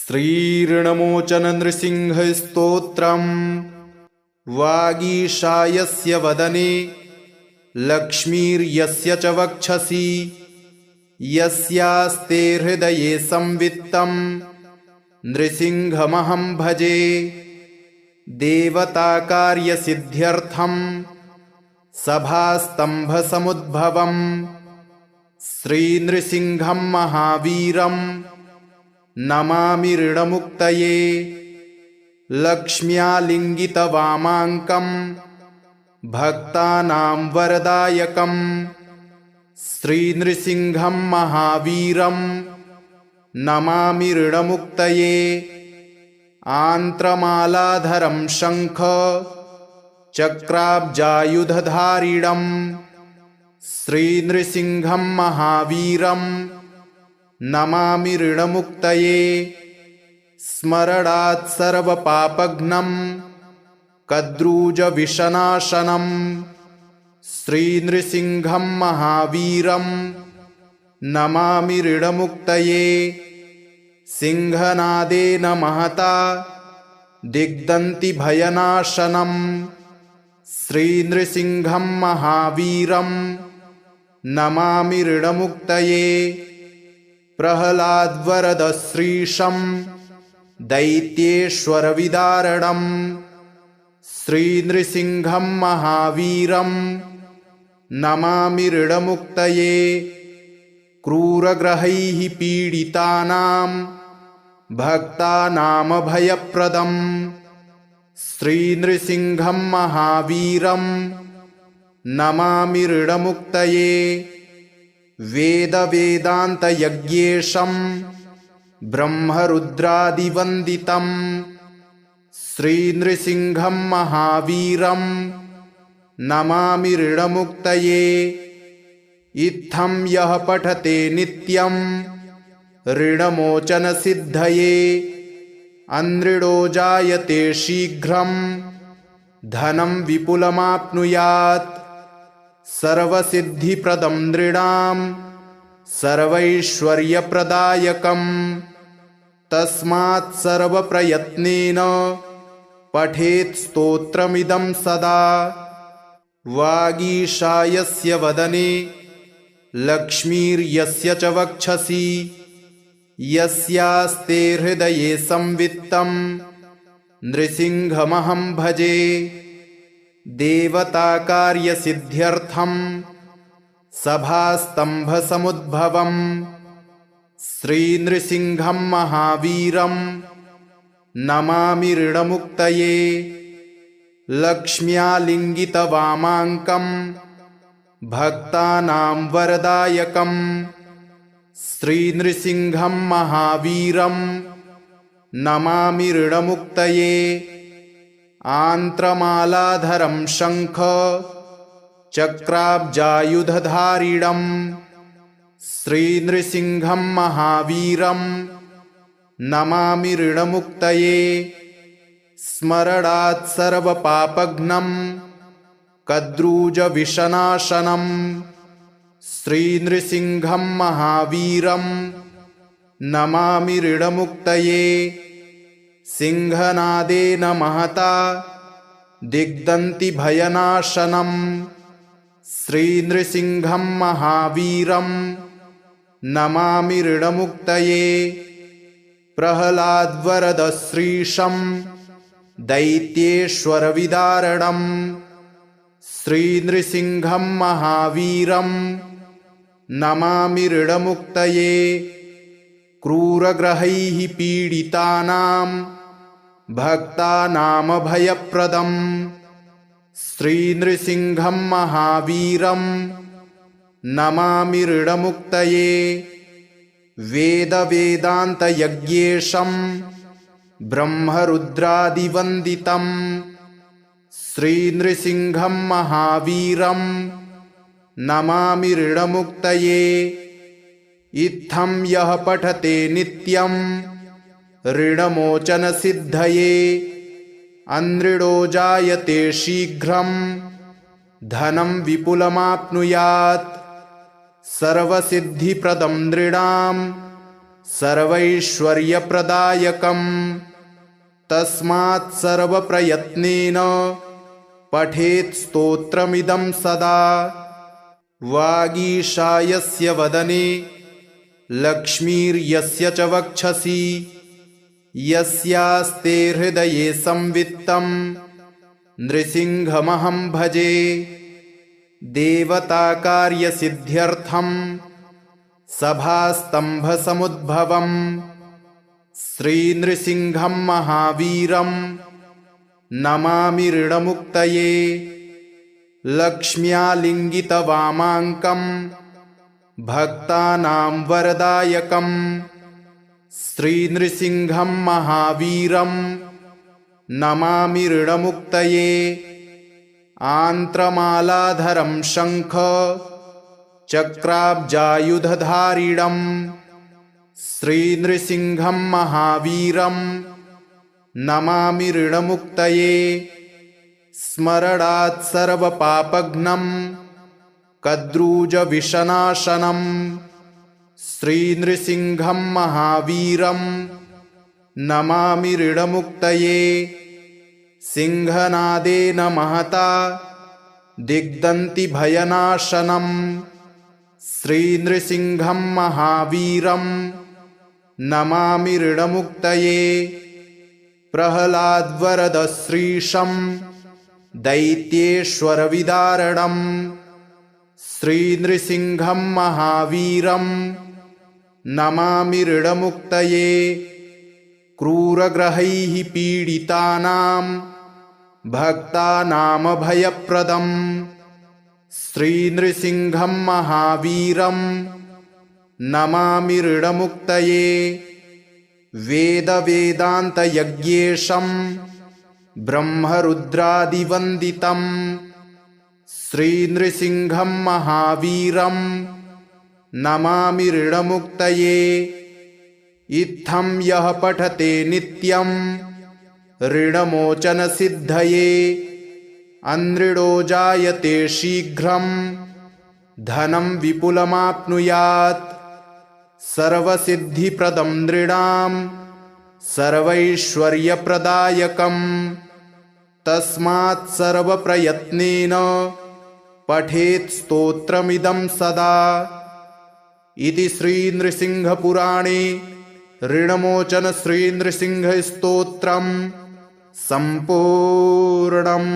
श्रीऋणमोचननृसिंहस्तोत्रम् वागीशायस्य वदने लक्ष्मीर्यस्य च वक्षसि यस्यास्ते हृदये संवित्तं नृसिंहमहं भजे। देवताकार्यसिद्ध्यर्थं सभास्तम्भसमुद्भवं श्रीनृसिंहं महावीरं नमामि ऋणमुक्तये। लक्ष्म्यालिङ्गितवामाङ्कं भक्तानां वरदायकं श्रीनृसिंहं महावीरं नमामि ऋणमुक्तये। आन्त्रमालाधरं शङ्ख चक्राब्जायुधधारिणं श्रीनृसिंहं महावीरं नमामि ऋणमुक्तये। स्मरणात् सर्वपापघ्नं कद्रूजविषनाशनं श्रीनृसिंहं महावीरं नमामि ऋणमुक्तये। सिंहनादेन महता दिग्दन्तिभयनाशनं श्रीनृसिंहं महावीरं नमामि ऋणमुक्तये। प्रह्लादवरदश्रीशं दैत्येश्वरविदारणं श्रीनृसिंहं महावीरं नमामि ऋणमुक्तये। क्रूरग्रहैः पीडितानां भक्तानामभयप्रदं श्रीनृसिंहं महावीरं नमामि ऋणमुक्तये। वेदवेदान्तयज्ञेशं ब्रह्मरुद्रादिवन्दितं श्रीनृसिंहं महावीरं नमामि ऋणमुक्तये। इत्थं यः पठते नित्यं ऋणमोचनसिद्धये अनृणो जायते शीघ्रं धनं विपुलमाप्नुयात्। सर्वसिद्धिप्रदं नृणां सर्वैश्वर्यप्रदायकं तस्मात् सर्वप्रयत्नेन पठेत् स्तोत्रमिदं सदा। वागीशायस्य वदने लक्ष्मीर्यस्य च वक्षसि यस्यास्ते हृदये संवित्तं नृसिंहमहं भजे। देवताकार्यसिद्ध्यर्थं सभास्तम्भसमुद्भवं श्रीनृसिंहं महावीरं नमामि ऋणमुक्तये। लक्ष्म्यालिङ्गितवामाङ्कं भक्तानां वरदायकं श्रीनृसिंहं महावीरं नमामि ऋणमुक्तये। आन्त्रमालाधरं शङ्ख चक्राब्जायुधधारिणं श्रीनृसिंहं महावीरं नमामि ऋणमुक्तये। स्मरणात् सर्वपापघ्नं कद्रूजविषनाशनं श्रीनृसिंहं महावीरं नमामि ऋणमुक्तये। सिंहनादेन महता दिग्दन्तिभयनाशनं श्रीनृसिंहं महावीरं नमामि ऋणमुक्तये। प्रह्लादवरदश्रीशं दैत्येश्वरविदारणं श्रीनृसिंहं महावीरं नमामि ऋणमुक्तये। क्रूरग्रहैः पीडितानां भक्तानामभयप्रदं श्रीनृसिंहं महावीरं नमामि ऋणमुक्तये। वेदवेदान्तयज्ञेशं ब्रह्मरुद्रादिवन्दितं श्रीनृसिंहं महावीरं नमामि ऋणमुक्तये। इत्थं यः पठते नित्यं ऋणमोचनसिद्धये अनृणो जायते शीघ्रं धनं विपुलमाप्नुयात्। सर्वसिद्धिप्रदं नृणां सर्वैश्वर्यप्रदायकं तस्मात् सर्वप्रयत्नेन पठेत् स्तोत्रमिदं सदा। वागीशायस्य वदने लक्ष्मीर्यस्य च वक्षसि यस्यास्ते हृदये संवित्तं नृसिंहमहं भजे। देवताकार्यसिद्ध्यर्थं सभास्तम्भसमुद्भवं श्रीनृसिंहं महावीरं नमामि ऋणमुक्तये। लक्ष्म्यालिङ्गितवामाङ्कं भक्तानां वरदायकं श्रीनृसिंहं महावीरं नमामि ऋणमुक्तये। आन्त्रमालाधरं शङ्ख चक्राब्जायुधधारिणं श्रीनृसिंहं महावीरं नमामि ऋणमुक्तये। स्मरणात् सर्वपापघ्नं कद्रूजविषनाशनं श्रीनृसिंहं महावीरं नमामि ऋणमुक्तये। सिंहनादेन महता दिग्दन्तिभयनाशनं श्रीनृसिंहं महावीरं नमामि ऋणमुक्तये। प्रह्लादवरदश्रीशं दैत्येश्वरविदारणं श्रीनृसिंहं महावीरं नमामि ऋणमुक्तये। क्रूरग्रहैः पीडितानां भक्तानामभयप्रदं श्रीनृसिंहं महावीरं नमामि ऋणमुक्तये। वेदवेदान्तयज्ञेशं ब्रह्मरुद्रादिवन्दितं श्रीनृसिंहं महावीरं नमामि ऋणमुक्तये। इत्थं यः पठते नित्यं ऋणमोचनसिद्धये अनृणो जायते शीघ्रं धनं विपुलमाप्नुयात्। सर्वसिद्धिप्रदं नृणां सर्वैश्वर्यप्रदायकं तस्मात् सर्वप्रयत्नेन पठेत् स्तोत्रमिदं सदा। इति श्रीनृसिंहपुराणे ऋणमोचन श्रीनृसिंहस्तोत्रं सम्पूर्णम्।